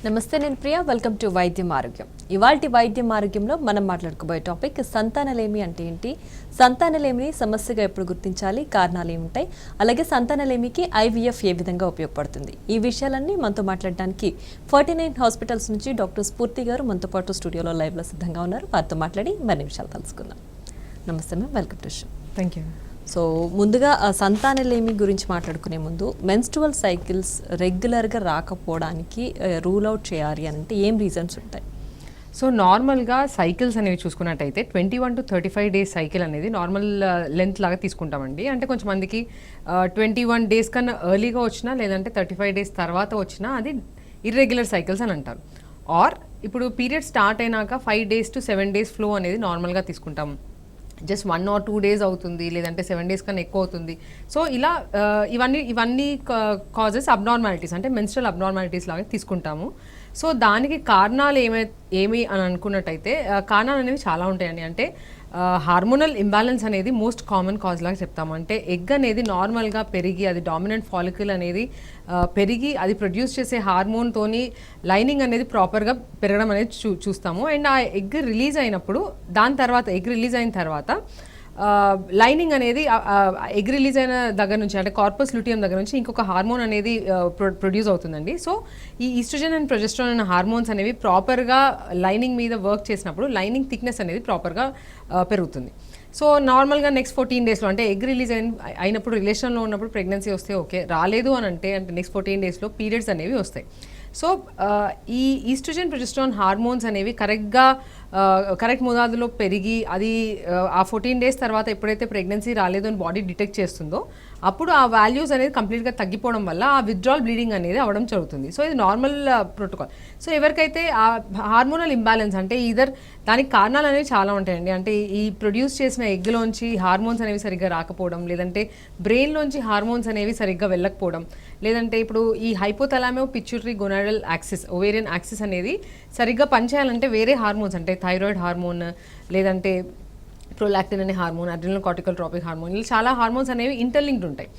నమస్తే, నేను Priya. Welcome to వైద్యం ఆరోగ్యం. ఇవాల్టి వైద్యం ఆరోగ్యంలో మనం మాట్లాడుకోబోయే టాపిక్ సంతానలేమి అంటే ఏంటి, సంతానలేమిని సమస్యగా ఎప్పుడు గుర్తించాలి, కారణాలు ఏముంటాయి, అలాగే సంతానలేమికి ఐవీఎఫ్ ఏ విధంగా ఉపయోగపడుతుంది. ఈ విషయాలన్నీ మనతో మాట్లాడడానికి 49 హాస్పిటల్స్ నుంచి డాక్టర్ స్ఫూర్తి గారు మనతో పాటు స్టూడియోలో లైవ్లో సిద్ధంగా ఉన్నారు. వారితో మాట్లాడి మరిన్ని విషయాలు తెలుసుకుందాం. నమస్తే ma'am, welcome to show. Thank you. So ముందుగా సంతానలేమి గురించి మాట్లాడుకునే ముందు మెన్స్ట్రువల్ సైకిల్స్ రెగ్యులర్గా రాకపోవడానికి రూల్ అవుట్ చేయాలి అని అంటే ఏం రీజన్స్ ఉంటాయి? సో నార్మల్గా సైకిల్స్ అనేవి చూసుకున్నట్టయితే 21 to 35 డేస్ సైకిల్ అనేది నార్మల్ లెంత్ లాగా తీసుకుంటామండి. అంటే కొంచెం మందికి 21 డేస్ కన్నా ఎర్లీగా వచ్చినా లేదంటే 35 డేస్ తర్వాత వచ్చినా అది ఇర్రెగ్యులర్ సైకిల్స్ అని అంటారు. ఆర్ ఇప్పుడు పీరియడ్ స్టార్ట్ అయినాక 5 days to 7 days ఫ్లో అనేది నార్మల్గా తీసుకుంటాం. జస్ట్ 1 or 2 days అవుతుంది, లేదంటే 7 days కన్నా ఎక్కువ అవుతుంది. సో ఇలా ఇవన్నీ కాజెస్ అబ్నార్మాలిటీస్, అంటే మెన్స్ట్రల్ అబ్నార్మాలిటీస్ లాగా తీసుకుంటాము. సో దానికి కారణాలు ఏమి అని అనుకున్నట్టయితే కారణాలు అనేవి చాలా ఉంటాయండి. అంటే హార్మోనల్ ఇంబ్యాలెన్స్ అనేది మోస్ట్ కామన్ కాజ్ లాగా చెప్తాము. అంటే ఎగ్ అనేది నార్మల్గా పెరిగి అది డామినెంట్ ఫాలికల్ అనేది పెరిగి అది ప్రొడ్యూస్ చేసే హార్మోన్తోని లైనింగ్ అనేది ప్రాపర్గా పెరగడం అనేది చూస్తాము. అండ్ ఆ ఎగ్ రిలీజ్ అయినప్పుడు ఎగ్ రిలీజ్ అయిన తర్వాత లైనింగ్ అనేది ఎగ్ రిలీజ్ అయిన దగ్గర నుంచి, అంటే కార్పస్ ల్యూటియం దగ్గర నుంచి ఇంకొక హార్మోన్ అనేది ప్రొడ్యూస్ అవుతుందండి. సో ఈ ఈస్ట్రోజన్ అండ్ ప్రొజెస్ట్రాన్ అనే హార్మోన్స్ అనేవి ప్రాపర్గా లైనింగ్ మీద వర్క్ చేసినప్పుడు లైనింగ్ థిక్నెస్ అనేది ప్రాపర్గా పెరుగుతుంది. సో నార్మల్గా నెక్స్ట్ 14 డేస్లో, అంటే ఎగ్ రిలీజ్ అయినప్పుడు రిలేషన్లో ఉన్నప్పుడు ప్రెగ్నెన్సీ వస్తే ఓకే, రాలేదు అని అంటే నెక్స్ట్ 14 డేస్లో పీరియడ్స్ అనేవి వస్తాయి. సో ఈ ఈస్ట్రోజన్ ప్రొజెస్ట్రాన్ హార్మోన్స్ అనేవి కరెక్ట్ మోతాదులో పెరిగి అది ఆ 14 డేస్ తర్వాత ఎప్పుడైతే ప్రెగ్నెన్సీ రాలేదు అని బాడీ డిటెక్ట్ చేస్తుందో అప్పుడు ఆ వాల్యూస్ అనేది కంప్లీట్గా తగ్గిపోవడం వల్ల ఆ విత్డ్రాల్ బ్లీడింగ్ అనేది అవ్వడం జరుగుతుంది. సో ఇది నార్మల్ ప్రోటోకాల్. సో ఎవరికైతే ఆ హార్మోనల్ ఇంబ్యాలెన్స్, అంటే దానికి కారణాలు అనేవి చాలా ఉంటాయండి. అంటే ఈ ప్రొడ్యూస్ చేసిన ఎగ్లోంచి హార్మోన్స్ అనేవి సరిగ్గా రాకపోవడం, లేదంటే బ్రెయిన్లోంచి హార్మోన్స్ అనేవి సరిగ్గా వెళ్ళకపోవడం, లేదంటే ఇప్పుడు ఈ హైపోథలామో పిట్యూటరీ గొనాడల్ యాక్సిస్, ఓవేరియన్ యాక్సిస్ అనేది సరిగ్గా పనిచేయాలంటే వేరే హార్మోన్స్, అంటే థైరాయిడ్ హార్మోన్, లేదంటే ప్రొలాక్టిన్ అనే హార్మోన్, అడ్రినల్ కార్టికోట్రోపిక్ హార్మోన్, ఇలా చాలా హార్మోన్స్ అనేవి ఇంటర్లింక్డ్ ఉంటాయి.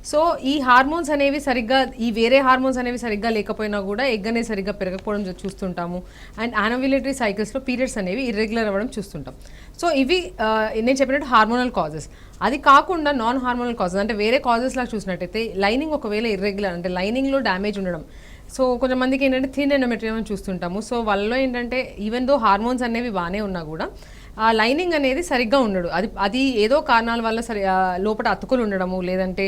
సో ఈ హార్మోన్స్ అనేవి సరిగ్గా, ఈ వేరే హార్మోన్స్ అనేవి సరిగ్గా లేకపోయినా కూడా ఎగ్ అనేది సరిగ్గా పెరగకపోవడం చూస్తుంటాము. అండ్ యానోవ్యులేటరీ సైకిల్స్లో పీరియడ్స్ అనేవి ఇర్రెగ్యులర్ అవ్వడం చూస్తుంటాం. సో ఇవి నేను చెప్పినట్టు హార్మోనల్ కాజెస్. అది కాకుండా నాన్ హార్మోనల్ కాజెస్, అంటే వేరే కాజెస్ లాగా చూసినట్టయితే లైనింగ్ ఒకవేళ ఇర్రెగ్యులర్, అంటే లైనింగ్లో డ్యామేజ్ ఉండడం. సో కొంతమందికి ఏంటంటే థిన్ ఎండోమెట్రియం అని చూస్తుంటాము. సో వాళ్ళలో ఏంటంటే ఈవెన్ దో హార్మోన్స్ అనేవి బాగానే ఉన్నా కూడా ఆ లైనింగ్ అనేది సరిగ్గా ఉండడు. అది ఏదో కారణాల వల్ల లోపల అతుకులు ఉండడము, లేదంటే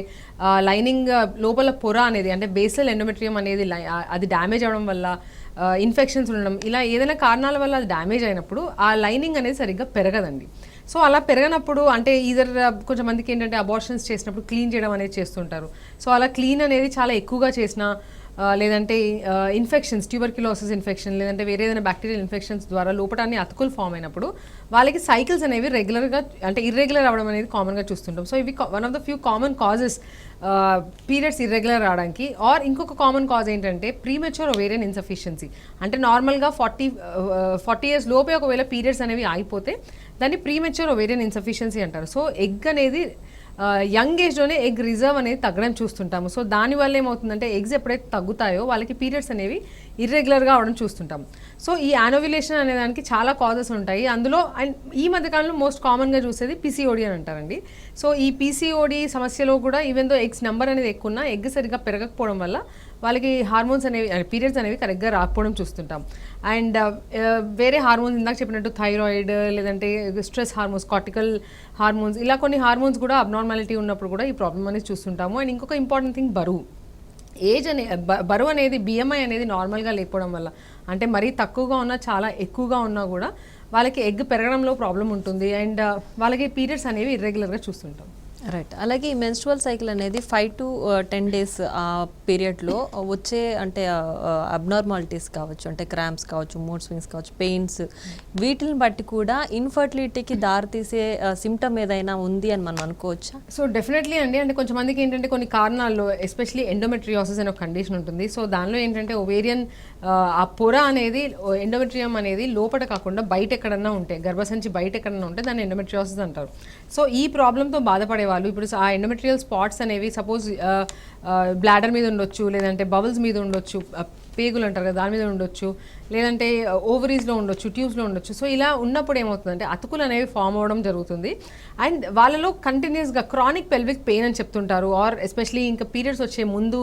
లైనింగ్ లోపల పొర అనేది, అంటే బేసల్ ఎండోమెట్రియం అనేది అది డ్యామేజ్ అవ్వడం వల్ల, ఇన్ఫెక్షన్స్ ఉండడం, ఇలా ఏదైనా కారణాల వల్ల అది డ్యామేజ్ అయినప్పుడు ఆ లైనింగ్ అనేది సరిగ్గా పెరగదండి. సో అలా పెరగనప్పుడు, అంటే కొంచెం మందికి ఏంటంటే అబార్షన్స్ చేసినప్పుడు క్లీన్ చేయడం అనేది చేస్తుంటారు. సో అలా క్లీన్ అనేది చాలా ఎక్కువగా చేసినా, లేదంటే ఇన్ఫెక్షన్స్, ట్యూబర్క్యులోసిస్ ఇన్ఫెక్షన్, లేదంటే వేరే ఏదైనా బ్యాక్టీరియల్ ఇన్ఫెక్షన్స్ ద్వారా లోపటాన్ని అతుకులు ఫామ్ అయినప్పుడు వాళ్ళకి సైకిల్స్ అనేవి రెగ్యులర్గా, అంటే ఇర్రెగ్యులర్ అవ్వడం అనేది కామన్గా చూస్తుంటాం. సో ఇవి one of the few common causes periods irregular రావడానికి. ఆర్ ఇంకొక కామన్ కాజ్ ఏంటంటే ప్రీమెచ్యూర్ ఓవేరియన్ ఇన్సఫిషియన్సీ. అంటే నార్మల్గా 40 years లోపే ఒకవేళ పీరియడ్స్ అనేవి ఆగిపోతే దాన్ని ప్రీమెచ్యూర్ ఓవేరియన్ ఇన్సఫిషియన్సీ అంటారు. సో ఎగ్ అనేది యంగ్ ఏజ్లోనే ఎగ్ రిజర్వ్ అనేది తగ్గడం చూస్తుంటాము. సో దానివల్ల ఏమవుతుందంటే ఎగ్స్ ఎప్పుడైతే తగ్గుతాయో వాళ్ళకి పీరియడ్స్ అనేవి ఇర్రెగ్యులర్గా అవడం చూస్తుంటాం. సో ఈ యానోవ్యులేషన్ అనే దానికి చాలా కాజెస్ ఉంటాయి. అందులో అండ్ ఈ మధ్యకాలంలో మోస్ట్ కామన్గా చూసేది పీసీఓడి అని అంటారండి. సో ఈ పీసీఓడి సమస్యలో కూడా ఈవెన్ దో ఎగ్స్ నెంబర్ అనేది ఎక్కువ ఉన్నా ఎగ్ సరిగ్గా పెరగకపోవడం వల్ల వాళ్ళకి హార్మోన్స్ అనేవి, పీరియడ్స్ అనేవి కరెక్ట్గా రాకపోవడం చూస్తుంటాం. అండ్ వేరే హార్మోన్స్ ఇందాక చెప్పినట్టు థైరాయిడ్, లేదంటే స్ట్రెస్ హార్మోన్స్, కార్టికల్ హార్మోన్స్, ఇలా కొన్ని హార్మోన్స్ కూడా అబ్నార్మాలిటీ ఉన్నప్పుడు కూడా ఈ ప్రాబ్లమ్ అనేది చూస్తుంటాము. అండ్ ఇంకొక ఇంపార్టెంట్ థింగ్ బరువు అనేది బిఎంఐ అనేది నార్మల్గా లేకపోవడం వల్ల, అంటే మరీ తక్కువగా ఉన్నా చాలా ఎక్కువగా ఉన్నా కూడా వాళ్ళకి ఎగ్ పెరగడంలో ప్రాబ్లం ఉంటుంది. అండ్ వాళ్ళకి పీరియడ్స్ అనేవి ఇర్రెగ్యులర్గా చూస్తుంటాం. రైట్. అలాగే ఈ మెన్స్ట్రువల్ సైకిల్ అనేది 5 to 10 days ఆ పీరియడ్లో వచ్చే, అంటే అబ్నార్మాలిటీస్ కావచ్చు, అంటే క్రాంప్స్ కావచ్చు, మూడ్ స్వింగ్స్ కావచ్చు, పెయిన్స్, వీటిని బట్టి కూడా ఇన్ఫర్టిలిటీకి దారితీసే సిమ్టమ్ ఏదైనా ఉంది అని మనం అనుకోవచ్చా? సో డెఫినెట్లీ అండి. అంటే కొంచెంమందికి ఏంటంటే కొన్ని కారణాల్లో, ఎస్పెషలీ ఎండోమెట్రియోసిస్ అనే ఒక కండిషన్ ఉంటుంది. సో దానిలో ఏంటంటే ఓవేరియన్ ఆ పొర అనేది, ఎండోమెట్రియం అనేది లోపల కాకుండా బయట ఎక్కడన్నా ఉంటే, గర్భసంచి బయట ఎక్కడన్నా ఉంటే దాన్ని ఎండోమెట్రియోసిస్ అంటారు. సో ఈ ప్రాబ్లంతో బాధపడే వాళ్ళు ఇప్పుడు ఆ ఎండోమెట్రియల్ స్పాట్స్ అనేవి సపోజ్ బ్లాడర్ మీద ఉండొచ్చు, లేదంటే బబుల్స్ మీద ఉండొచ్చు, పేగులు అంటారు కదా దాని మీద ఉండొచ్చు, లేదంటే ఓవరీస్లో ఉండొచ్చు, ట్యూబ్స్లో ఉండొచ్చు. సో ఇలా ఉన్నప్పుడు ఏమవుతుందంటే అతుకులు అనేవి ఫామ్ అవ్వడం జరుగుతుంది. అండ్ వాళ్ళలో కంటిన్యూస్గా క్రానిక్ పెల్విక్ పెయిన్ అని చెప్తుంటారు. ఆర్ ఎస్పెషలీ ఇంకా పీరియడ్స్ వచ్చే ముందు,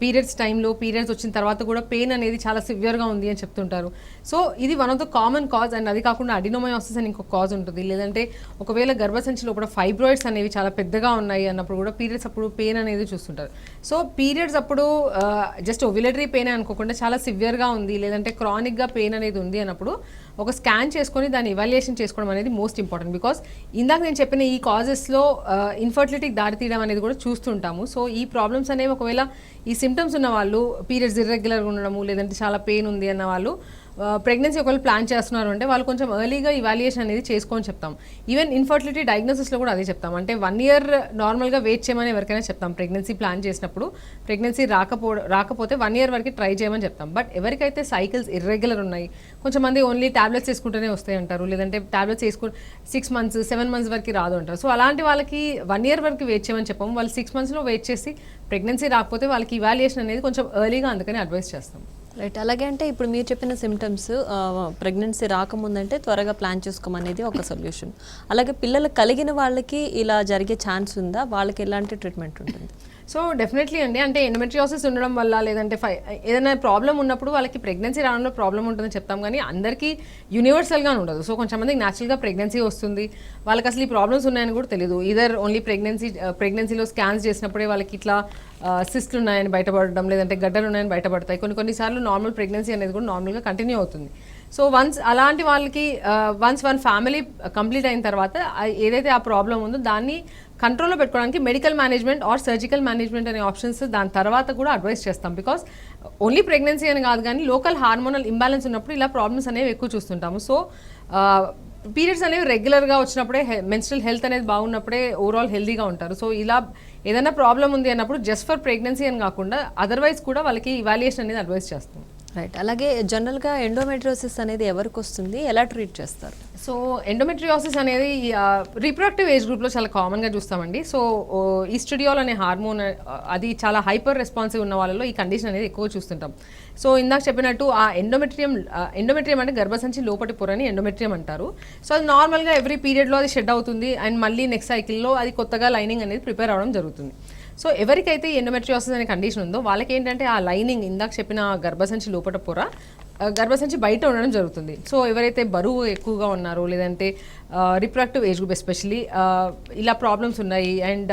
పీరియడ్స్ టైంలో, పీరియడ్స్ వచ్చిన తర్వాత కూడా పెయిన్ అనేది చాలా సివియర్గా ఉంది అని చెప్తుంటారు. సో ఇది one of the common cause. And అది కాకుండా అడినోమయోసిస్ అని ఇంకొక కాజ్ ఉంటుంది. లేదంటే ఒకవేళ గర్భసంచి లోపల ఫైబ్రాయిడ్స్ అనేవి చాలా పెద్దగా ఉన్నాయి అన్నప్పుడు కూడా పీరియడ్స్ అప్పుడు పెయిన్ అనేది చూస్తుంటారు. సో పీరియడ్స్ అప్పుడు జస్ట్ ఓవ్యులేటరీ పెయిన్ అనుకోకుండా చాలా సివియర్గా ఉంది, లేదంటే క్రానిక్గా పెయిన్ అనేది ఉంది అన్నప్పుడు ఒక స్కాన్ చేసుకొని దాన్ని ఇవాల్యుయేషన్ చేసుకోవడం అనేది మోస్ట్ ఇంపార్టెంట్. బికాస్ ఇందాక నేను చెప్పిన ఈ కాజెస్లో ఇన్ఫర్టిలిటీకి దారితీయడం అనేది కూడా చూస్తుంటాము. సో ఈ ప్రాబ్లమ్స్ అనేవి ఒకవేళ ఈ సిమ్టమ్స్ ఉన్న వాళ్ళు, పీరియడ్స్ ఇర్రెగ్యులర్గా ఉండడము, లేదంటే చాలా పెయిన్ ఉంది అన్న వాళ్ళు ప్రెగ్నెన్సీ ఒకవేళ ప్లాన్ చేస్తున్నారు అంటే వాళ్ళు కొంచెం ఎర్లీగా ఇవాల్యుయేషన్ అనేది చేసుకొని చెప్తాం. ఈవెన్ ఇన్ఫర్టిలిటీ డయాగ్నోసిస్లో కూడా అదే చెప్తాం. అంటే 1 year నార్మల్గా వెయిట్ చేయమని ఎవరికైనా చెప్తాం. ప్రెగ్నెన్సీ ప్లాన్ చేసినప్పుడు ప్రెగ్నెన్సీ రాకపోతే 1 year వరకు ట్రై చేయమని చెప్తాం. బట్ ఎవరికైతే సైకిల్స్ ఇర్రెగ్యులర్ ఉన్నాయి, కొంచెంమంది ఓన్లీ టాబ్లెట్స్ వేసుకుంటూనే వస్తాయి అంటారు, లేదంటే టాబ్లెట్స్ వేసుకుని 6 months 7 months వరకు రాదు అంటారు. సో అలాంటి వాళ్ళకి 1 year వరకు వెయిట్ చేయమని చెప్పాము. వాళ్ళు 6 monthsలో వెయిట్ చేసి ప్రెగ్నెన్సీ రాకపోతే వాళ్ళకి ఇవాల్యుయేషన్ అనేది కొంచెం ఎర్లీగా అందుకని అడ్వైస్ చేస్తాం. రైట్. అలాగే అంటే ఇప్పుడు మీరు చెప్పిన సిమ్టమ్స్ ప్రెగ్నెన్సీ రాకముందంటే త్వరగా ప్లాన్ చేసుకోమనేది ఒక సొల్యూషన్. అలాగే పిల్లలు కలిగిన వాళ్ళకి ఇలా జరిగే ఛాన్స్ ఉందా? వాళ్ళకి ఎలాంటి ట్రీట్మెంట్ ఉంటుంది? సో డెఫినెట్లీ అండి. అంటే ఎండోమెట్రియోసిస్ ఉండడం వల్ల, లేదంటే ఏదైనా ప్రాబ్లం ఉన్నప్పుడు వాళ్ళకి ప్రెగ్నెన్సీ రావడంలో ప్రాబ్లం ఉంటుందని చెప్తాం, కానీ అందరికీ యూనివర్సల్గా ఉండదు. సో కొంచెంమందికి న్యాచురల్గా ప్రెగ్నెన్సీ వస్తుంది, వాళ్ళకి అసలు ఈ ప్రాబ్లమ్స్ ఉన్నాయని కూడా తెలియదు. ఈదర్ ఓన్లీ ప్రెగ్నెన్సీలో స్కాన్స్ చేసినప్పుడే వాళ్ళకి ఇట్లా సిస్ట్లు ఉన్నాయని బయటపడడం, లేదంటే గడ్డలు ఉన్నాయని బయటపడతాయి. కొన్నిసార్లు నార్మల్ ప్రెగ్నెన్సీ అనేది కూడా నార్మల్గా కంటిన్యూ అవుతుంది. సో అలాంటి వాళ్ళకి వన్స్ ఫ్యామిలీ కంప్లీట్ అయిన తర్వాత ఏదైతే ఆ ప్రాబ్లం ఉందో దాన్ని కంట్రోల్లో పెట్టుకోవడానికి medical management or surgical management అనే ఆప్షన్స్ దాని తర్వాత కూడా అడ్వైస్ చేస్తాం. బికాస్ ఓన్లీ ప్రెగ్నెన్సీ అని కాదు, కానీ లోకల్ హార్మోనల్ ఇంబ్యాలెన్స్ ఉన్నప్పుడు ఇలా ప్రాబ్లమ్స్ అనేవి ఎక్కువ చూస్తుంటాము. సో పీరియడ్స్ అనేవి రెగ్యులర్గా వచ్చినప్పుడే, మెన్స్ట్రల్ హెల్త్ అనేది బాగున్నప్పుడే ఓవరాల్ హెల్తీగా ఉంటారు. సో ఇలా ఏదైనా ప్రాబ్లం ఉంది అన్నప్పుడు జస్ట్ ఫర్ ప్రెగ్నెన్సీ అని కాకుండా అదర్వైజ్ కూడా వాళ్ళకి ఇవాల్యుయేషన్ అనేది అడ్వైస్ చేస్తాం. రైట్. అలాగే జనరల్గా ఎండోమెట్రియోసిస్ అనేది ఎవరికి వస్తుంది, ఎలా ట్రీట్ చేస్తారు? సో ఎండోమెట్రియోసిస్ అనేది రీప్రొడక్టివ్ ఏజ్ గ్రూప్లో చాలా కామన్గా చూస్తామండి. సో ఈస్ట్రోడియోల్ అనే హార్మోన్ అది చాలా హైపర్ రెస్పాన్సివ్ ఉన్న వాళ్ళలో ఈ కండిషన్ అనేది ఎక్కువ చూస్తుంటాం. సో ఇందాక చెప్పినట్టు ఆ ఎండోమెట్రియం అంటే గర్భసంచి లోపటి పొరని ఎండోమెట్రియం అంటారు. సో అది నార్మల్గా ఎవ్రీ పీరియడ్లో అది షెడ్ అవుతుంది అండ్ మళ్ళీ నెక్స్ట్ సైకిల్లో అది కొత్తగా లైనింగ్ అనేది ప్రిపేర్ అవ్వడం జరుగుతుంది. సో ఎవరికైతే ఎండోమెట్రియోసిస్ అనే కండిషన్ ఉందో వాళ్ళకి ఏంటంటే ఆ లైనింగ్, ఇందాక చెప్పిన గర్భసంచి లోపట పొర గర్భసంచి బయట ఉండడం జరుగుతుంది. సో ఎవరైతే బరువు ఎక్కువగా ఉన్నారో, లేదంటే రిప్రొడక్టివ్ ఏజ్ గ్రూప్ ఎస్పెషలీ ఇలా ప్రాబ్లమ్స్ ఉన్నాయి అండ్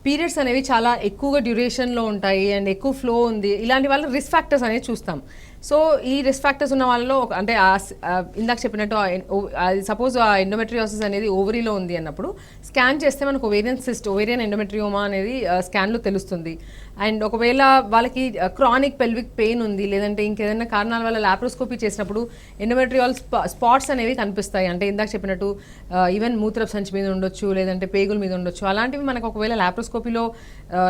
పీరియడ్స్ అనేవి చాలా ఎక్కువగా డ్యూరేషన్లో ఉంటాయి అండ్ ఎక్కువ ఫ్లో ఉంది, ఇలాంటి వాళ్ళ రిస్క్ ఫ్యాక్టర్స్ అనేవి చూస్తాం. సో ఈ రిస్క్ ఫ్యాక్టర్స్ ఉన్న వాళ్ళలో అంటే ఇందాక చెప్పినట్టు సపోజ్ ఆ ఎండోమెట్రియోసిస్ అనేది ఓవరీలో ఉంది అన్నప్పుడు స్కాన్ చేస్తే మనకు ఓవేరియన్ ఎండోమెట్రియోమా అనేది స్కాన్లో తెలుస్తుంది. అండ్ ఒకవేళ వాళ్ళకి క్రానిక్ పెల్విక్ పెయిన్ ఉంది, లేదంటే ఇంకేదైనా కారణాల వల్ల లాప్రోస్కోపీ చేసినప్పుడు ఎండోమెట్రియాల్ స్పాట్స్ అనేవి కనిపిస్తాయి. అంటే ఇందాక చెప్పినట్టు ఈవెన్ మూత్రపు సంచి మీద ఉండొచ్చు, లేదంటే పేగుల మీద ఉండొచ్చు. అలాంటివి మనకు ఒకవేళ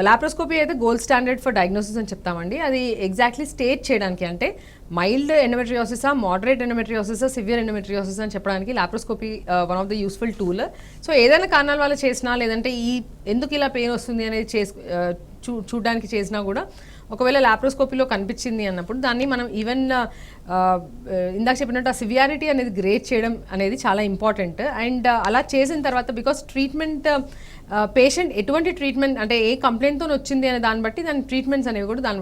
లాప్రోస్కోపీ అయితే గోల్డ్ స్టాండర్డ్ ఫర్ డయాగ్నోసిస్ అని చెప్తామండి. అది ఎగ్జాక్ట్లీ స్టేట్ చేయడానికి, అంటే మైల్డ్ ఎండోమెట్రియోసిసా, మోడరేట్ ఎండోమెట్రియోసిసా, సివియర్ ఎండోమెట్రియోసిస్ అని చెప్పడానికి laparoscopy one of the useful tool. So ఏదైనా కారణాల వల్ల చేసినా, లేదంటే ఎందుకు ఇలా పెయిన్ వస్తుంది అనేది చూడడానికి చేసినా కూడా ఒకవేళ లాప్రోస్కోపీలో కనిపించింది అన్నప్పుడు దాన్ని మనం ఈవెన్ ఇందాక చెప్పినట్టు ఆ సివియారిటీ అనేది గ్రేడ్ చేయడం అనేది చాలా ఇంపార్టెంట్. అండ్ అలా చేసిన తర్వాత బికాస్ ట్రీట్మెంట్ పేషెంట్ ఎటువంటి ట్రీట్మెంట్ అంటే ఏ కంప్లైంట్తో వచ్చింది అనే దాన్ని బట్టి దాని ట్రీట్మెంట్స్ అనేవి కూడా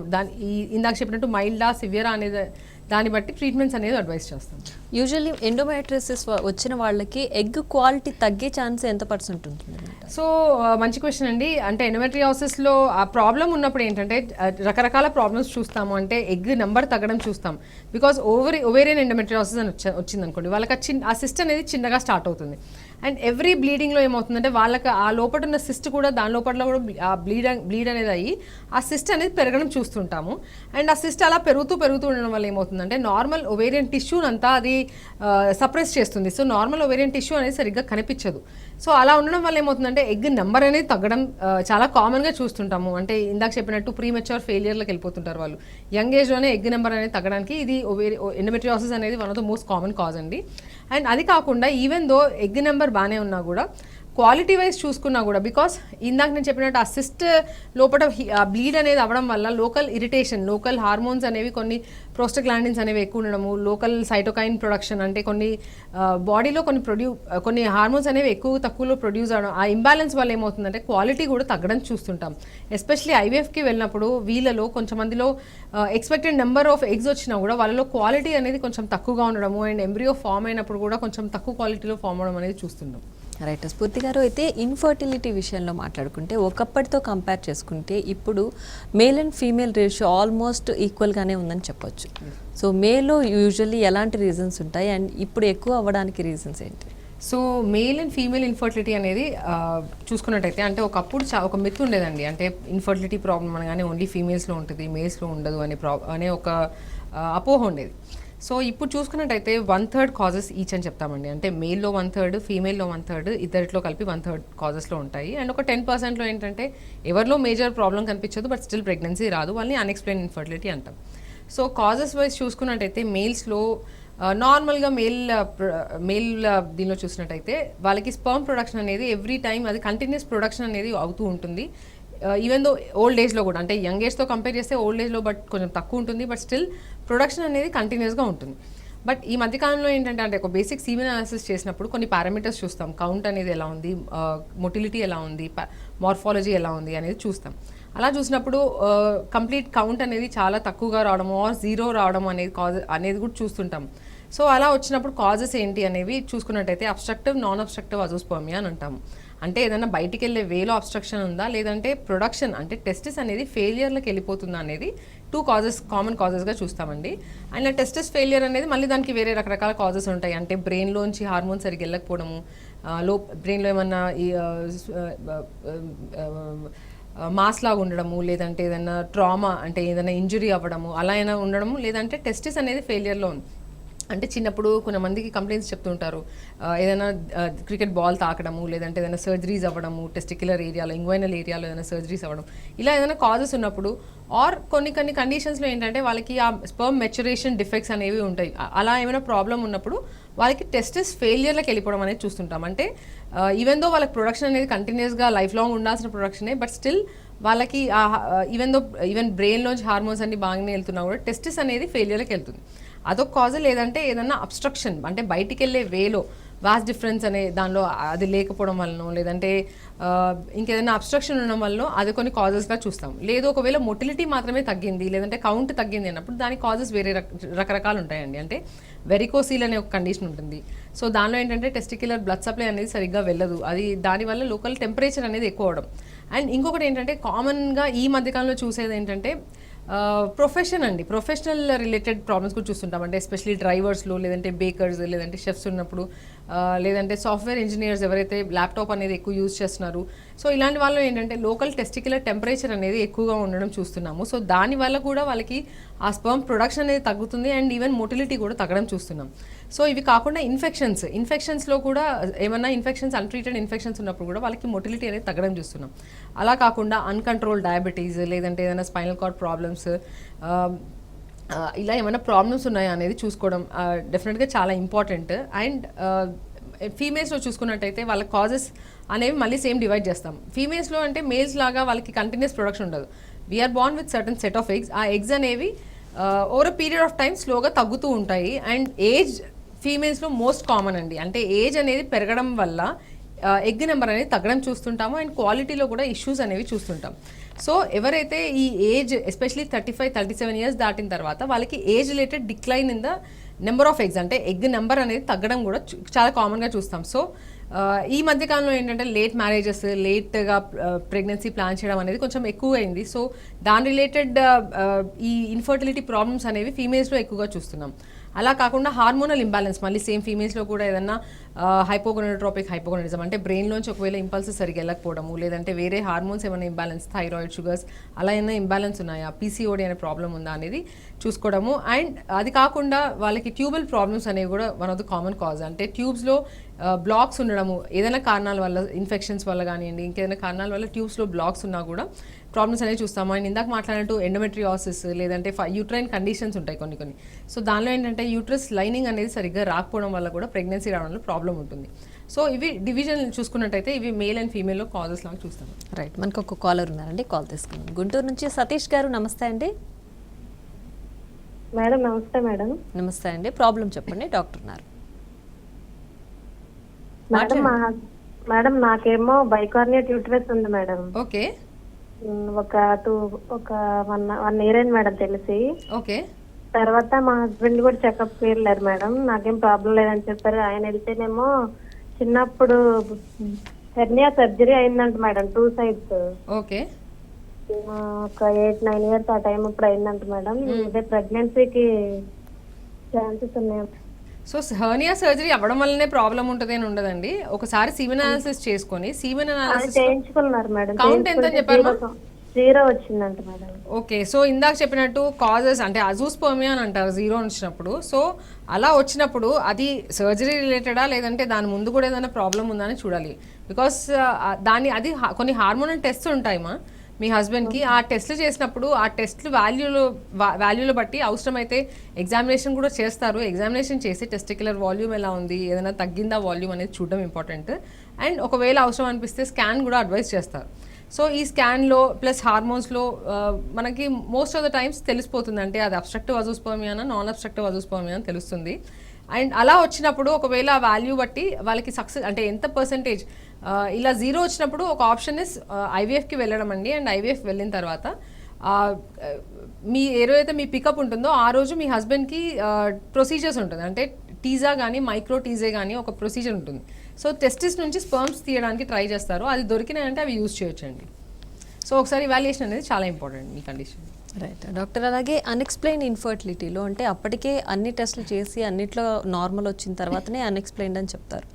ఇందాక చెప్పినట్టు మైల్డా సివియరా అనేది దాన్ని బట్టి ట్రీట్మెంట్స్ అనేది అడ్వైస్ చేస్తాం. యూజువల్లీ ఎండోమెట్రియోసిస్ వచ్చిన వాళ్ళకి ఎగ్ క్వాలిటీ తగ్గే ఛాన్స్ ఎంత % ఉంటుంది? సో మంచి క్వశ్చన్ అండి. అంటే ఎండోమెట్రియోసిస్లో ఆ ప్రాబ్లం ఉన్నప్పుడు ఏంటంటే రకరకాల ప్రాబ్లమ్స్ చూస్తాము. అంటే ఎగ్ నెంబర్ తగ్గడం చూస్తాం. బికాస్ ఓవేరియన్ ఎండోమెట్రియోసిస్ అని వచ్చింది అనుకోండి, వాళ్ళకి ఆ సిస్ట్ అనేది చిన్నగా స్టార్ట్ అవుతుంది. అండ్ ఎవ్రీ బ్లీడింగ్లో ఏమవుతుందంటే వాళ్ళకి ఆ లోపల ఉన్న సిస్ట్ కూడా దాని లోపల కూడా ఆ బ్లీడ్ అనేది అయ్యి ఆ సిస్ట్ అనేది పెరగడం చూస్తుంటాము. అండ్ ఆ సిస్ట్ అలా పెరుగుతూ ఉండడం వల్ల ఏమవుతుందంటే నార్మల్ ఓవేరియన్ టిష్యూని అంతా అది సప్రెస్ చేస్తుంది. సో నార్మల్ ఓవేరియన్ టిష్యూ అనేది సరిగ్గా కనిపించదు. సో అలా ఉండడం వల్ల ఏమవుతుందంటే ఎగ్ నెంబర్ అనేది తగ్గడం చాలా కామన్గా చూస్తుంటాము. అంటే ఇందాక చెప్పినట్టు ప్రీమెచ్యూర్ ఫెయిలియర్లకు వెళ్ళిపోతుంటారు వాళ్ళు. యంగ్ ఏజ్లోనే ఎగ్ నెంబర్ అనేది తగ్గడానికి ఇది ఎండోమెట్రియోసిస్ అనేది one of the most common cause అండి. అండ్ అది కాకుండా ఈవెన్ దో ఎగ్ నెంబర్ బాగానే ఉన్నా కూడా క్వాలిటీ వైజ్ చూసుకున్నా కూడా, బికాస్ ఇందాక నేను చెప్పినట్టు ఆ సిస్ట్ లోపల బ్లీడ్ అనేది అవ్వడం వల్ల లోకల్ ఇరిటేషన్, లోకల్ హార్మోన్స్ అనేవి కొన్ని ప్రోస్టగ్లాండిన్స్ అనేవి ఎక్కువ ఉండడము, లోకల్ సైటోకైన్ ప్రొడక్షన్ అంటే కొన్ని బాడీలో కొన్ని హార్మోన్స్ అనేవి ఎక్కువ తక్కువలో ప్రొడ్యూస్ అవడం, ఆ ఇంబ్యాలెన్స్ వల్ల ఏమవుతుందంటే క్వాలిటీ కూడా తగ్గడం చూస్తుంటాం. ఎస్పెషలీ ఐవీఎఫ్కి వెళ్ళినప్పుడు వీళ్ళలో కొంచెం మందిలో ఎక్స్పెక్టెడ్ నెంబర్ ఆఫ్ ఎగ్స్ వచ్చినా కూడా వాళ్ళలో క్వాలిటీ అనేది కొంచెం తక్కువగా ఉండడము అండ్ ఎంబ్రియో ఫామ్ అయినప్పుడు కూడా కొంచెం తక్కువ క్వాలిటీలో ఫామ్ అవడం అనేది చూస్తున్నాం. రైట్. స్ఫూర్తి గారు, అయితే ఇన్ఫర్టిలిటీ విషయంలో మాట్లాడుకుంటే ఒకప్పటితో కంపేర్ చేసుకుంటే ఇప్పుడు male and female ratio almost ఈక్వల్గానే ఉందని చెప్పొచ్చు. సో మేల్లో యూజువల్లీ ఎలాంటి రీజన్స్ ఉంటాయి అండ్ ఇప్పుడు ఎక్కువ అవ్వడానికి రీజన్స్ ఏంటి? So male and female infertility అనేది చూసుకున్నట్టయితే, అంటే ఒకప్పుడు ఒక మిత్ ఉండేదండి, అంటే ఇన్ఫర్టిలిటీ ప్రాబ్లం అనగానే ఓన్లీ ఫీమేల్స్లో ఉంటుంది, మేల్స్లో ఉండదు అనే ఒక అపోహ ఉండేది. సో ఇప్పుడు చూసుకున్నట్టయితే 1/3 కాజెస్ ఈచ్ అని చెప్తామండి. అంటే మేల్లో 1/3, ఫీమేల్లో 1/3, ఇద్దరిలో కలిపి 1/3 కాజెస్లో ఉంటాయి. అండ్ ఒక 10%లో ఏంటంటే ఎవరిలో మేజర్ ప్రాబ్లం కనిపించదు బట్ స్టిల్ ప్రెగ్నెన్సీ రాదు, వాళ్ళని అన్ఎక్స్ప్లెయిన్ ఇన్ఫర్టిలిటీ అంటాం. సో కాజెస్ వైజ్ చూసుకున్నట్టయితే మేల్స్లో నార్మల్గా మేల్ దీనిలో చూసినట్టయితే వాళ్ళకి స్పర్మ్ ప్రొడక్షన్ అనేది ఎవ్రీ టైం అది కంటిన్యూస్ ప్రొడక్షన్ అనేది అవుతూ ఉంటుంది. ఈవెన్ దో ఓల్డ్ ఏజ్లో కూడా, అంటే యంగ్ ఏజ్తో కంపేర్ చేస్తే ఓల్డ్ ఏజ్లో బట్ కొంచెం తక్కువ ఉంటుంది, బట్ స్టిల్ ప్రొడక్షన్ అనేది కంటిన్యూస్గా ఉంటుంది. బట్ ఈ మధ్యకాలంలో ఏంటంటే, అంటే ఒక బేసిక్ సీమెన్ అనాలిసిస్ చేసినప్పుడు కొన్ని పారామీటర్స్ చూస్తాం. కౌంట్ అనేది ఎలా ఉంది, మొటిలిటీ ఎలా ఉంది, మార్ఫాలజీ ఎలా ఉంది అనేది చూస్తాం. అలా చూసినప్పుడు కంప్లీట్ కౌంట్ అనేది చాలా తక్కువగా రావడం ఆర్ జీరో రావడం అనేది కూడా చూస్తుంటాం. సో అలా వచ్చినప్పుడు కాజెస్ ఏంటి అనేవి చూసుకున్నట్టయితే అబ్స్ట్రక్టివ్, నాన్ అబ్స్ట్రక్టివ్ అజోస్పర్మియా అని అంటాము. అంటే ఏదైనా బయటికి వెళ్ళే వేలో అబ్స్ట్రక్షన్ ఉందా, లేదంటే ప్రొడక్షన్ అంటే టెస్టిస్ అనేది ఫెయిలియర్లకు వెళ్ళిపోతుందా అనేది 2 కాజెస్, కామన్ కాజెస్గా చూస్తామండి. అండ్ టెస్టిస్ ఫెయిలియర్ అనేది మళ్ళీ దానికి వేరే రకరకాల కాజెస్ ఉంటాయి. అంటే బ్రెయిన్లోంచి హార్మోన్స్ సరిగ్గా వెళ్ళకపోవడము, బ్రెయిన్లో ఏమన్నా మాస్ లాగా ఉండడము, లేదంటే ఏదైనా ట్రామా అంటే ఏదైనా ఇంజురీ అవ్వడము అలా అయినా ఉండడము, లేదంటే టెస్టిస్ అనేది ఫెయిలియర్లో ఉంది. అంటే చిన్నప్పుడు కొంతమందికి కంప్లైంట్స్ చెప్తుంటారు, ఏదైనా క్రికెట్ బాల్ తాకడము, లేదంటే ఏదైనా సర్జరీస్ అవ్వడము, టెస్టిక్యులర్ ఏరియాలో, ఇంగ్వైనల్ ఏరియాలో ఏదైనా సర్జరీస్ అవ్వడం, ఇలా ఏదైనా కాజెస్ ఉన్నప్పుడు ఆర్ కొన్ని కండిషన్స్లో ఏంటంటే వాళ్ళకి ఆ స్పర్మ్ మెచ్యురేషన్ డిఫెక్ట్స్ అనేవి ఉంటాయి. అలా ఏమైనా ప్రాబ్లం ఉన్నప్పుడు వాళ్ళకి టెస్టిస్ ఫెయిలియర్లకు వెళ్ళిపోవడం అనేది చూస్తుంటాం. అంటే ఈవెన్ దో వాళ్ళకి ప్రొడక్షన్ అనేది కంటిన్యూస్గా లైఫ్ లాంగ్ ఉండాల్సిన ప్రొడక్షనే, బట్ స్టిల్ వాళ్ళకి ఈవెన్ బ్రెయిన్లోంచి హార్మోన్స్ అన్ని బాగానే వెళ్తున్నా కూడా టెస్టిస్ అనేది ఫెయిలియర్కి వెళ్తుంది. అదొక కాజ్. లేదంటే ఏదన్నా అబ్స్ట్రక్షన్ అంటే బయటికి వెళ్ళే వేలో వాస్ట్ డిఫరెన్స్ అనే దానిలో అది లేకపోవడం వలన, లేదంటే ఇంకేదైనా అబ్స్ట్రక్షన్ ఉండడం వల్ల అది కొన్ని కాజెస్గా చూస్తాం. లేదు ఒకవేళ మొటిలిటీ మాత్రమే తగ్గింది, లేదంటే కౌంట్ తగ్గింది అన్నప్పుడు దాని కాజెస్ వేరే రకరకాలు ఉంటాయండి. అంటే వెరికోసీల్ అనే ఒక కండిషన్ ఉంటుంది. సో దానిలో ఏంటంటే టెస్టిక్యులర్ బ్లడ్ సప్లై అనేది సరిగ్గా వెళ్ళదు, అది దానివల్ల లోకల్ టెంపరేచర్ అనేది ఎక్కువ అవడం. అండ్ ఇంకొకటి ఏంటంటే కామన్గా ఈ మధ్యకాలంలో చూసేది ఏంటంటే ప్రొఫెషన్ అండి, ప్రొఫెషనల్ రిలేటెడ్ ప్రాబ్లమ్స్ కూడా చూస్తుంటాం. అంటే ఎస్పెషలీ డ్రైవర్స్లో, లేదంటే బేకర్స్, లేదంటే షెఫ్స్ ఉన్నప్పుడు, లేదంటే సాఫ్ట్వేర్ ఇంజనీర్స్ ఎవరైతే ల్యాప్టాప్ అనేది ఎక్కువ యూజ్ చేస్తున్నారు. సో ఇలాంటి వాళ్ళు ఏంటంటే లోకల్ టెస్టిక్యులర్ టెంపరేచర్ అనేది ఎక్కువగా ఉండడం చూస్తున్నాము. సో దానివల్ల కూడా వాళ్ళకి ఆ స్పర్మ్ ప్రొడక్షన్ అనేది తగ్గుతుంది అండ్ ఈవెన్ మొటిలిటీ కూడా తగ్గడం చూస్తున్నాం. సో ఇవి కాకుండా ఇన్ఫెక్షన్స్లో కూడా ఏమన్నా అన్ట్రీటెడ్ ఇన్ఫెక్షన్స్ ఉన్నప్పుడు కూడా వాళ్ళకి మొటిలిటీ అనేది తగ్గడం చూస్తున్నాం. అలా కాకుండా అన్కంట్రోల్ డయాబెటీస్, లేదంటే ఏదైనా స్పైనల్ కార్డ్ ప్రాబ్లమ్స్, ఇలా ఏమైనా ప్రాబ్లమ్స్ ఉన్నాయా అనేది చూసుకోవడం డెఫినెట్గా చాలా ఇంపార్టెంట్. అండ్ ఫీమేల్స్లో చూసుకున్నట్టయితే వాళ్ళ కాజెస్ అనేవి మళ్ళీ సేమ్ డివైడ్ చేస్తాం. ఫీమేల్స్లో అంటే మేల్స్ లాగా వాళ్ళకి కంటిన్యూస్ ప్రొడక్షన్ ఉండదు. We are born with certain set of eggs. ఆ ఎగ్స్ అనేవి over a period of time స్లోగా తగ్గుతూ ఉంటాయి. అండ్ ఏజ్ ఫీమేల్స్లో మోస్ట్ కామన్ అండి. అంటే ఏజ్ అనేది పెరగడం వల్ల ఎగ్ నెంబర్ అనేది తగ్గడం చూస్తుంటాము అండ్ క్వాలిటీలో కూడా ఇష్యూస్ అనేవి చూస్తుంటాం. సో ఎవరైతే ఈ ఏజ్ ఎస్పెషలీ 35-37 ఇయర్స్ దాటిన తర్వాత వాళ్ళకి age related decline in the number of eggs, అంటే ఎగ్ నెంబర్ అనేది తగ్గడం కూడా చాలా కామన్గా చూస్తాం. సో ఈ మధ్యకాలంలో ఏంటంటే లేట్ మ్యారేజెస్, లేట్గా ప్రెగ్నెన్సీ ప్లాన్ చేయడం అనేది కొంచెం ఎక్కువ అయింది. సో దాని రిలేటెడ్ ఈ ఇన్ఫర్టిలిటీ ప్రాబ్లమ్స్ అనేవి ఫీమేల్స్లో ఎక్కువగా చూస్తున్నాం. అలా కాకుండా హార్మోనల్ ఇంబ్యాలెన్స్ మళ్ళీ సేమ్ ఫీమేల్స్లో కూడా ఏదన్నా హైపోగొనాడిజం అంటే బ్రెయిన్లోంచి ఒకవేళ ఇంపల్సెస్ సరిగ్గా వెళ్ళకపోవడము, లేదంటే వేరే హార్మోన్స్ ఏమైనా ఇంబ్యాలెన్స్, థైరాయిడ్, షుగర్స్ అలా ఏమైనా ఇంబ్యాలెన్స్ ఉన్నాయా, పీసీఓడి అనే ప్రాబ్లం ఉందా అనేది చూసుకోవడము. అండ్ అది కాకుండా వాళ్ళకి ట్యూబల్ ప్రాబ్లమ్స్ అనేవి కూడా one of the common cause. అంటే ట్యూబ్స్లో బ్లాక్స్ ఉండడము, ఏదైనా కారణాల వల్ల, ఇన్ఫెక్షన్స్ వల్ల కానివ్వండి, ఇంకేదైనా కారణాల వల్ల ట్యూబ్స్లో బ్లాక్స్ ఉన్నా కూడా ప్రాబ్లమ్స్ అనేవి చూస్తాము. అండ్ ఇందాక మాట్లాడినట్టు ఎండోమెట్రియాసిస్ లేదంటే యూట్రైన్ కండిషన్స్ ఉంటాయి కొన్ని. సో దానిలో ఏంటంటే యూట్రస్ లైనింగ్ అనేది సరిగ్గా రాకపోవడం వల్ల కూడా ప్రెగ్నెన్సీ రావడంలో ప్రాబ్లం ఉంటుంది. సో ఇవి డివిజన్ చూసుకున్నట్టయితే ఇవి మేల్ అండ్ ఫీమేల్లో కాజెస్ లాగా చూస్తాము. రైట్, మనకు ఒక కాలర్ ఉన్నారండి, కాల్ తీసుకున్నాం. గుంటూరు నుంచి సతీష్ గారు, నమస్తే అండి. మేడం నమస్తే మేడం. నమస్తే అండి, ప్రాబ్లం చెప్పండి, డాక్టర్ ఉన్నారు. మేడం మేడం నాకేమో బైకార్నియట్ యూట్రస్ ఉంది మేడం. ఓకే ఒక 1 ఇయర్ అయింది మేడం తెలిసి. ఓకే తర్వాత మా హస్బెండ్ కూడా చెకప్ వెళ్ళారు మేడం, నాకేం ప్రాబ్లం లేదని చెప్పారు. ఆయన వెళ్తేనేమో చిన్నప్పుడు హెర్నియా సర్జరీ అయిందంట మేడం, 2 sides. ఓకే ఒక 8-9 years ఆ టైం ఇప్పుడు అయిందంట మేడం. ఇదే ప్రెగ్నెన్సీకి ఛాన్సెస్ ఉన్నాయి. సో హెర్నియా సర్జరీ అవ్వడం వల్లనే ప్రాబ్లం ఉంటుంది అని ఉండదండి. ఒకసారి సీమెన్ అనాలిసిస్ చేసుకొని సీమెన్ అనాలిసిస్ చేయించుకున్నారు మేడం. కౌంట్ ఎంత అని చెప్పారు? 0 వచ్చిందంట మేడం. ఓకే, సో ఇందాక చెప్పినట్టు కాజెస్ అంటే అజూస్పర్మియా అని అంటారు 0 వచ్చినప్పుడు. సో అలా వచ్చినప్పుడు అది సర్జరీ రిలేటెడా లేదంటే దాని ముందు కూడా ఏదైనా ప్రాబ్లం ఉందా అని చూడాలి. బికాస్ కొన్ని హార్మోనల్ టెస్ట్ ఉంటాయమ్మా మీ హస్బెండ్కి. ఆ టెస్ట్లు చేసినప్పుడు ఆ టెస్ట్లు వాల్యూలో బట్టి అవసరమైతే ఎగ్జామినేషన్ కూడా చేస్తారు. ఎగ్జామినేషన్ చేసి టెస్టిక్యులర్ వాల్యూమ్ ఎలా ఉంది, ఏదైనా తగ్గిందా వాల్యూమ్ అనేది చూడడం ఇంపార్టెంట్. అండ్ ఒకవేళ అవసరం అనిపిస్తే స్కాన్ కూడా అడ్వైస్ చేస్తారు. సో ఈ స్కాన్లో ప్లస్ హార్మోన్స్లో మనకి మోస్ట్ ఆఫ్ ద టైమ్స్ తెలిసిపోతుంది, అంటే అది అబ్స్ట్రక్టివ్ అజూస్పర్మియానా నాన్ అబ్స్ట్రక్టివ్ అజూస్పర్మియా అని తెలుస్తుంది. అండ్ అలా వచ్చినప్పుడు ఒకవేళ ఆ వాల్యూ బట్టి వాళ్ళకి సక్సెస్ అంటే ఎంత పర్సెంటేజ్ ఇలా 0 వచ్చినప్పుడు ఒక ఆప్షన్ ఇస్ ఐవీఎఫ్కి వెళ్ళడం అండి. అండ్ ఐవీఎఫ్ వెళ్ళిన తర్వాత మీ ఏదైతే మీ పికప్ ఉంటుందో ఆ రోజు మీ హస్బెండ్కి ప్రొసీజర్స్ ఉంటుంది, అంటే టీజా కానీ మైక్రో టీజే కానీ ఒక ప్రొసీజర్ ఉంటుంది. సో టెస్టిస్ నుంచి స్పర్మ్స్ తీయడానికి ట్రై చేస్తారు, అది దొరికినాయంటే అవి యూజ్ చేయొచ్చండి. సో ఒకసారి ఇవాల్యుయేషన్ అనేది చాలా ఇంపార్టెంట్ మీ కండిషన్. రైట్ డాక్టర్, అలాగే అన్ఎక్స్ప్లెయిన్ ఇన్ఫర్టిలిటీలో అంటే అప్పటికే అన్ని టెస్టులు చేసి అన్నిట్లో నార్మల్ వచ్చిన తర్వాతనే అన్ఎక్స్ప్లెయిన్డ్ అని చెప్తారు.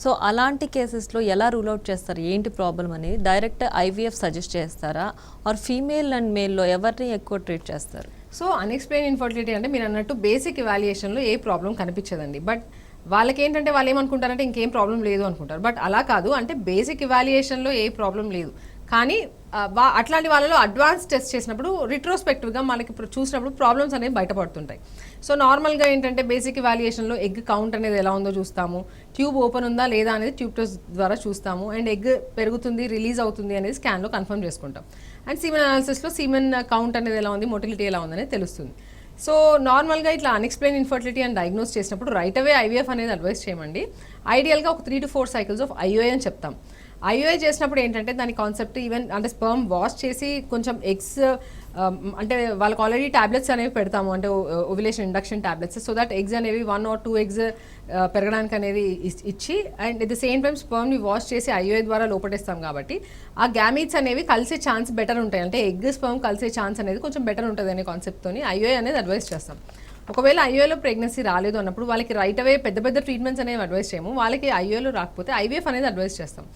సో అలాంటి కేసెస్లో ఎలా రూల్ అవుట్ చేస్తారు, ఏంటి ప్రాబ్లం అనేది? డైరెక్ట్ ఐవీఎఫ్ సజెస్ట్ చేస్తారా ఆర్ ఫీమేల్ అండ్ మేల్లో ఎవరిని ఎక్కువ ట్రీట్ చేస్తారు? సో అన్ఎక్స్ప్లెయిన్ ఇన్ఫర్టిలిటీ అంటే మీరు అన్నట్టు బేసిక్ ఇవాల్యుయేషన్లో ఏ ప్రాబ్లం కనిపించదండి. బట్ వాళ్ళకి ఏంటంటే వాళ్ళు ఏమనుకుంటారంటే ఇంకేం ప్రాబ్లం లేదు అనుకుంటారు. బట్ అలా కాదు, అంటే బేసిక్ ఇవాల్యుయేషన్లో ఏ ప్రాబ్లం లేదు, కానీ అట్లాంటి వాళ్ళలో అడ్వాన్స్ టెస్ట్ చేసినప్పుడు రిట్రోస్పెక్టివ్గా మనకి చూసినప్పుడు ప్రాబ్లమ్స్ అనేవి బయటపడుతుంటాయి. సో నార్మల్గా ఏంటంటే బేసిక్ ఇవాల్యుయేషన్లో ఎగ్ కౌంట్ అనేది ఎలా ఉందో చూస్తాము, ట్యూబ్ ఓపెన్ ఉందా లేదా అనేది ట్యూబ్ టెస్ట్ ద్వారా చూస్తాము, అండ్ ఎగ్ పెరుగుతుంది రిలీజ్ అవుతుంది అనేది స్కాన్లో కన్ఫర్మ్ చేసుకుంటాం. అండ్ సీమెన్ అనాలిసిస్లో సీమెన్ కౌంట్ అనేది ఎలా ఉంది, మొటిలిటీ ఎలా ఉంది అనేది తెలుస్తుంది. సో నార్మల్గా ఇట్లా అన్ఎక్స్ప్లెయిన్ ఇన్ఫర్టిలిటీ అని డయాగ్నోస్ చేసినప్పుడు రైట్ అవే ఐవీఎఫ్ అనేది అడ్వైస్ చేయమండి. ఐడియల్గా ఒక 3 to 4 cycles ఆఫ్ ఐఓఐ అని చెప్తాం. ఐఓఐ చేసినప్పుడు ఏంటంటే దాని కాన్సెప్ట్ ఈవెన్ అంటే స్పర్మ్ వాష్ చేసి కొంచెం ఎగ్స్ అంటే వాళ్ళకి ఆల్రెడీ ట్యాబ్లెట్స్ అనేవి పెడతాము, అంటే ovulation induction tablets, so that eggs అనేవి 1 or 2 eggs పెరగడానికి అనేది ఇచ్చి and at the same time స్పర్మ్ని వాష్ చేసి ఐఓఐ ద్వారా లోపటేస్తాం కాబట్టి ఆ గ్యామీట్స్ అనేవి కలిసే ఛాన్స్ బెటర్ ఉంటాయి, అంటే ఎగ్ స్పర్మ్ కలిసే ఛాన్స్ అనేది కొంచెం బెటర్ ఉంటుంది అనే కాన్సెప్ట్తో ఐఓఐ అనేది అడ్వైస్ చేస్తాం. ఒకవేళ ఐఓఐలో ప్రెగ్నెన్సీ రాలేదు అన్నప్పుడు వాళ్ళకి రైట్ అవే పెద్ద ట్రీట్మెంట్స్ అనేవి అడ్వైస్ చేయము. వాళ్ళకి ఐఓఐలో రాకపోతే ఐవీఎఫ్ అనేది అడ్వైస్ చేస్తాం.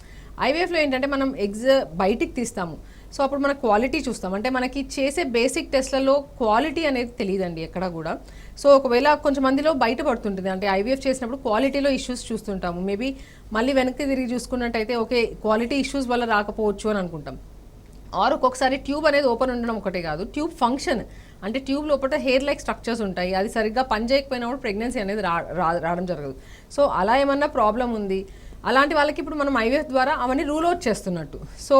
ఐవీఎఫ్లో ఏంటంటే మనం ఎగ్స్ బయటికి తీస్తాము, సో అప్పుడు మన క్వాలిటీ చూస్తాం, అంటే మనకి చేసే బేసిక్ టెస్ట్లలో క్వాలిటీ అనేది తెలియదండి ఎక్కడ కూడా. సో ఒకవేళ కొంచెం మందిలో బయటపడుతుంటుంది, అంటే ఐవీఎఫ్ చేసినప్పుడు క్వాలిటీలో ఇష్యూస్ చూస్తుంటాము. మేబీ మళ్ళీ వెనక్కి తిరిగి చూసుకున్నట్టయితే ఓకే క్వాలిటీ ఇష్యూస్ వల్ల రాకపోవచ్చు అని అనుకుంటాం. ఆర్ ఒక్కొక్కసారి ట్యూబ్ అనేది ఓపెన్ ఉండడం ఒకటే కాదు, ట్యూబ్ ఫంక్షన్ అంటే ట్యూబ్ లోపల హెయిర్ లైక్ స్ట్రక్చర్స్ ఉంటాయి, అది సరిగ్గా పని చేయకపోయినప్పుడు ప్రెగ్నెన్సీ అనేది రావడం జరగదు. సో అలా ఏమన్నా ప్రాబ్లం ఉంది అలాంటి వాళ్ళకి ఇప్పుడు మనం ఐవీఎఫ్ ద్వారా అవన్నీ రూల్ అవుట్ చేస్తున్నట్టు. సో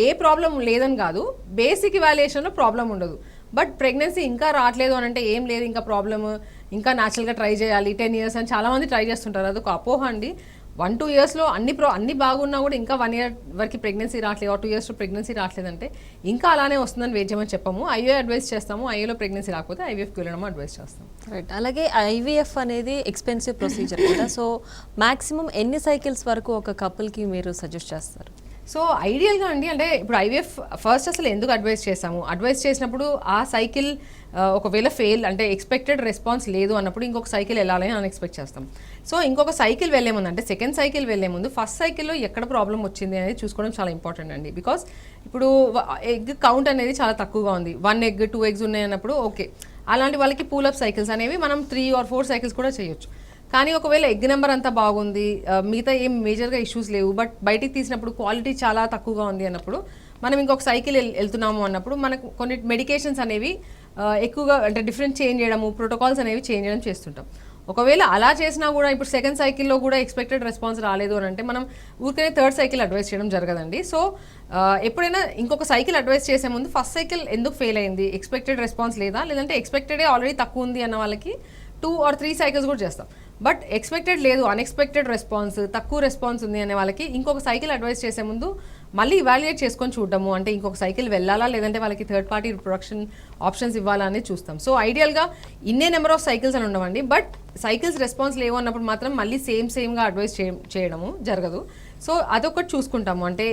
ఏ ప్రాబ్లం లేదని కాదు, బేసిక్ ఇవాల్యుయేషన్లో ప్రాబ్లం ఉండదు. బట్ ప్రెగ్నెన్సీ ఇంకా రావట్లేదు అని అంటే ఏం లేదు, ఇంకా ప్రాబ్లమ్ ఇంకా న్యాచురల్గా ట్రై చేయాలి 10 years అని చాలామంది ట్రై చేస్తుంటారు. అదొక అపోహ అండి. 1-2 yearsలో అన్ని బాగున్నా కూడా ఇంకా 1 year వరకు ప్రెగ్నెన్సీ రావట్లేదు, 2 yearsలో ప్రెగ్నెన్సీ రావట్లేదంటే ఇంకా అలానే వస్తుందని వెయిట్ చేయమని చెప్పము. ఐఓఐ అడ్వైస్ చేస్తాము, ఐఓలో ప్రెగ్నెన్సీ రాకపోతే ఐవీఎఫ్కి వెళ్ళడం అడ్వైస్ చేస్తాం. రైట్, అలాగే ఐవీఎఫ్ అనేది ఎక్స్పెన్సివ్ ప్రొసీజర్ కదా, సో మ్యాక్సిమం ఎన్ని సైకిల్స్ వరకు ఒక కపుల్కి మీరు సజెస్ట్ చేస్తారు? సో ఐడియల్గా అండి, అంటే ఇప్పుడు ఐవీఎఫ్ ఫస్ట్ అసలు ఎందుకు అడ్వైస్ చేసాము, అడ్వైస్ చేసినప్పుడు ఆ సైకిల్ ఒకవేళ ఫెయిల్ అంటే ఎక్స్పెక్టెడ్ రెస్పాన్స్ లేదు అన్నప్పుడు ఇంకొక సైకిల్ వెళ్ళాలని అని ఎక్స్పెక్ట్ చేస్తాం. సో ఇంకొక సైకిల్ వెళ్ళే ముందు అంటే సెకండ్ సైకిల్ వెళ్ళే ముందు ఫస్ట్ సైకిల్లో ఎక్కడ ప్రాబ్లం వచ్చింది అనేది చూసుకోవడం చాలా ఇంపార్టెంట్ అండి. బికాస్ ఇప్పుడు ఎగ్ కౌంట్ అనేది చాలా తక్కువగా ఉంది, 1 egg 2 eggs ఉన్నాయి అన్నప్పుడు ఓకే, అలాంటి వాళ్ళకి పూలప్ సైకిల్స్ అనేవి మనం 3 or 4 cycles కూడా చేయొచ్చు. కానీ ఒకవేళ ఎగ్ నెంబర్ అంతా బాగుంది, మిగతా ఏం మేజర్గా ఇష్యూస్ లేవు, బట్ బయటికి తీసినప్పుడు క్వాలిటీ చాలా తక్కువగా ఉంది అన్నప్పుడు మనం ఇంకొక సైకిల్ వెళ్తున్నాము అన్నప్పుడు మనకు కొన్ని మెడికేషన్స్ అనేవి ఎక్కువగా అంటే డిఫరెంట్ చేంజ్ చేయడము, ప్రోటోకాల్స్ అనేవి చేంజ్ చేయడం చేస్తుంటాం. ఒకవేళ అలా చేసినా కూడా ఇప్పుడు సెకండ్ సైకిల్లో కూడా ఎక్స్పెక్టెడ్ రెస్పాన్స్ రాలేదు అని అంటే మనం ఊరికనే థర్డ్ సైకిల్ అడ్వైస్ చేయడం జరగదండి. సో ఎప్పుడైనా ఇంకొక సైకిల్ అడ్వైస్ చేసే ముందు ఫస్ట్ సైకిల్ ఎందుకు ఫెయిల్ అయింది, ఎక్స్పెక్టెడ్ రెస్పాన్స్ లేదా, లేదంటే ఎక్స్పెక్టెడే ఆల్రెడీ తక్కువ ఉంది అన్న వాళ్ళకి 2 or 3 సైకిల్స్ కూడా చేస్తాం. బట్ ఎక్స్పెక్టెడ్ లేదు, అన్ఎక్స్పెక్టెడ్ రెస్పాన్స్, తక్కువ రెస్పాన్స్ ఉంది అనే వాళ్ళకి ఇంకొక సైకిల్ అడ్వైస్ చేసే ముందు మళ్ళీ ఇవాల్యుయేట్ చేసుకొని చూడటము, అంటే ఇంకొక సైకిల్ వెళ్ళాలా లేదంటే వాళ్ళకి థర్డ్ పార్టీ రిప్రొడక్షన్ ఆప్షన్స్ ఇవ్వాలా అనేది చూస్తాం. సో ఐడియల్గా ఇన్నే నెంబర్ ఆఫ్ సైకిల్స్ అని ఉండవండి, బట్ సైకిల్స్ రెస్పాన్స్ లేవు అన్నప్పుడు మాత్రం మళ్ళీ సేమ్గా అడ్వైస్ చేయడము జరగదు. సో అదొకటి చూసుకుంటాము, అంటే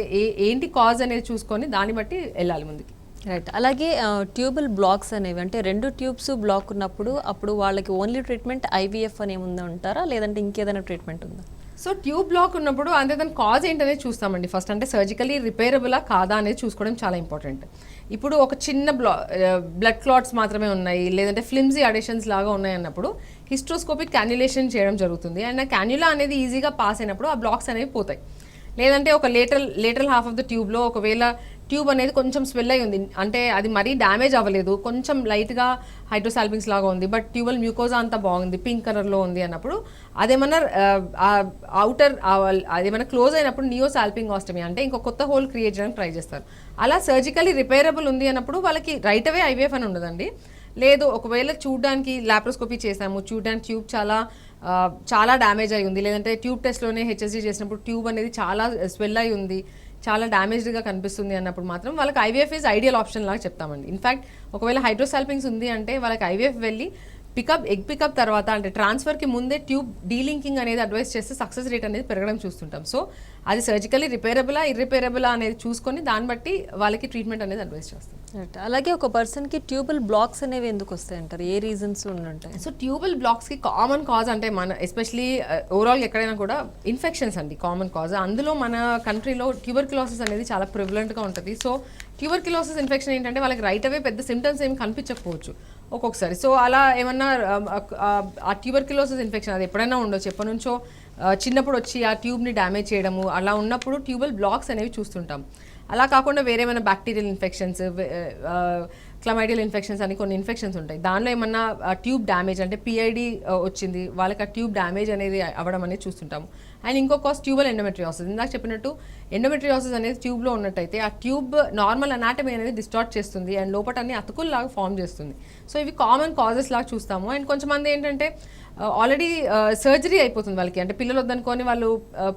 ఏంటి కాజ్ అనేది చూసుకొని దాన్ని బట్టి వెళ్ళాలి ముందుకి. రైట్. అలాగే ట్యూబల్ బ్లాక్స్ అనేవి అంటే 2 ట్యూబ్స్ బ్లాక్ ఉన్నప్పుడు అప్పుడు వాళ్ళకి ఓన్లీ ట్రీట్మెంట్ ఐవీఎఫ్ అని ఏముందా ఉంటారా, లేదంటే ఇంకేదైనా ట్రీట్మెంట్ ఉందా? సో ట్యూబ్ బ్లాక్ ఉన్నప్పుడు అంతే దాని కాజ్ ఏంటనేది చూస్తామండి ఫస్ట్. అంటే సర్జికలీ రిపేరబులా కాదా అనేది చూసుకోవడం చాలా ఇంపార్టెంట్. ఇప్పుడు ఒక చిన్న బ్లడ్ క్లాట్స్ మాత్రమే ఉన్నాయి, లేదంటే ఫ్లిమ్సీ అడిషన్స్ లాగా ఉన్నాయి అన్నప్పుడు హిస్ట్రోస్కోపిక్ క్యాన్యులేషన్ చేయడం జరుగుతుంది. అండ్ ఆ క్యాన్యులా అనేది ఈజీగా పాస్ అయినప్పుడు ఆ బ్లాక్స్ అనేవి పోతాయి. లేదంటే ఒక లేటరల్ హాఫ్ ఆఫ్ ద ట్యూబ్లో ఒకవేళ ట్యూబ్ అనేది కొంచెం స్వెల్ అయి ఉంది, అంటే అది మరీ డ్యామేజ్ అవ్వలేదు, కొంచెం లైట్గా హైడ్రోసాల్పింగ్స్ లాగా ఉంది, బట్ ట్యూబల్ మ్యూకోజా అంతా బాగుంది, పింక్ కలర్లో ఉంది అన్నప్పుడు అదేమన్నా అవుటర్ అదేమన్నా క్లోజ్ అయినప్పుడు నియోసాల్పింగాస్టమీ అంటే ఇంకో కొత్త హోల్ క్రియేట్ చేయడానికి ట్రై చేస్తారు. అలా సర్జికలీ రిపేరబుల్ ఉంది అన్నప్పుడు వాళ్ళకి రైట్ అవే ఐవీఎఫ్ అని ఉండదండి. లేదు ఒకవేళ చూడడానికి లాప్రోస్కోపీ చేసాము, చూడడానికి ట్యూబ్ చాలా డ్యామేజ్ అయి ఉంది, లేదంటే ట్యూబ్ టెస్ట్లోనే హెచ్ఎస్జీ చేసినప్పుడు ట్యూబ్ అనేది చాలా స్వెల్ అయి ఉంది, చాలా డ్యామేజ్డ్గా కనిపిస్తుంది అన్నప్పుడు మాత్రం వాళ్ళకి ఐవీఎఫ్ ఈజ్ ఐడియల్ ఆప్షన్ లాగా చెప్తామండి. ఇన్ఫ్యాక్ట్ ఒకవేళ హైడ్రోసాల్పింగ్స్ ఉంది అంటే వాళ్ళకి ఐవీఎఫ్ వెళ్ళి ఎగ్ పికప్ తర్వాత అంటే ట్రాన్స్ఫర్కి ముందే ట్యూబ్ డీలింకింగ్ అనేది అడ్వైస్ చేస్తే సక్సెస్ రేట్ అనేది పెరగడం చూస్తుంటాం. సో అది సర్జికలీ రిపేరబులా ఇర్రిపేరబులా అనేది చూసుకొని దాన్ని బట్టి వాళ్ళకి ట్రీట్మెంట్ అనేది అడ్వైస్ చేస్తాం. అలాగే ఒక పర్సన్కి ట్యూబల్ బ్లాక్స్ అనేవి ఎందుకు వస్తాయి అంటారు, ఏ రీజన్స్ ఉంటాయి? సో ట్యూబల్ బ్లాక్స్కి కామన్ కాజ్ అంటే మన ఎస్పెషలీ ఓవరాల్ ఎక్కడైనా కూడా ఇన్ఫెక్షన్స్ అండి కామన్ కాజ్. అందులో మన కంట్రీలో ట్యూబర్క్యులోసిస్ అనేది చాలా ప్రివలెంట్గా ఉంటుంది. సో ట్యూబర్క్యులోసిస్ ఇన్ఫెక్షన్ ఏంటంటే వాళ్ళకి రైట్ అవే పెద్ద సిమ్టమ్స్ ఏమి కనిపించకపోవచ్చు ఒక్కొక్కసారి. సో అలా ఏమన్నా ఆ ట్యూబర్క్యులోసిస్ ఇన్ఫెక్షన్ అది ఎప్పుడైనా ఉండొచ్చు, ఎప్పటి నుంచో చిన్నప్పుడు వచ్చి ఆ ట్యూబ్ని డ్యామేజ్ చేయడము అలా ఉన్నప్పుడు ట్యూబల్ బ్లాక్స్ అనేవి చూస్తుంటాం. అలా కాకుండా వేరేమైనా బ్యాక్టీరియల్ ఇన్ఫెక్షన్స్, క్లమైడియల్ ఇన్ఫెక్షన్స్ అని కొన్ని ఇన్ఫెక్షన్స్ ఉంటాయి. దానిలో ఏమన్నా ట్యూబ్ డ్యామేజ్ అంటే పిఐడి వచ్చింది వాళ్ళకి ఆ ట్యూబ్ డ్యామేజ్ అనేది అవ్వడం అనేది చూస్తుంటాము. అండ్ ఇంకో కాజ్ ట్యూబల్ ఎండోమెట్రియోసిస్. ఇందాక చెప్పినట్టు ఎండోమెట్రియోసిస్ అనేది ట్యూబ్లో ఉన్నట్టయితే ఆ ట్యూబ్ నార్మల్ అనాటమీ అనేది డిస్టార్ట్ చేస్తుంది అండ్ లోపల అన్ని అతుకుల్లాగా ఫామ్ చేస్తుంది. సో ఇవి కామన్ కాజెస్ లాగా చూస్తాము. అండ్ కొంచెమంది ఏంటంటే ఆల్రెడీ సర్జరీ అయిపోతుంది వాళ్ళకి, అంటే పిల్లలు వద్దనుకొని వాళ్ళు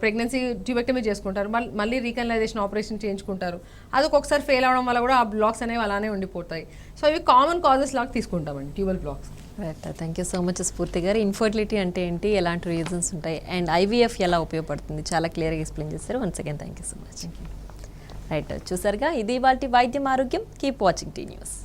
ప్రెగ్నెన్సీ ట్యూబెక్టమీ చేసుకుంటారు, మళ్ళీ రీకనలైజేషన్ ఆపరేషన్ చేయించుకుంటారు, అది ఒక్కొక్కసారి ఫెయిల్ అవడం వల్ల కూడా ఆ బ్లాక్స్ అనేవి అలానే ఉండిపోతాయి. సో ఇవి కామన్ కాజెస్ లాగా తీసుకుంటామండి tubal blocks. Right, thank you so much స్ఫూర్తి గారు. ఇన్ఫర్టిలిటీ అంటే ఏంటి, ఎలాంటి రీజన్స్ ఉంటాయి, అండ్ ఐవీఎఫ్ ఎలా ఉపయోగపడుతుంది చాలా క్లియర్గా ఎక్స్ప్లెయిన్ చేస్తారు. Once again thank you so much. Right, చూసారుగా ఇది ఇవాల్టి వైద్యం ఆరోగ్యం. Keep watching tea news.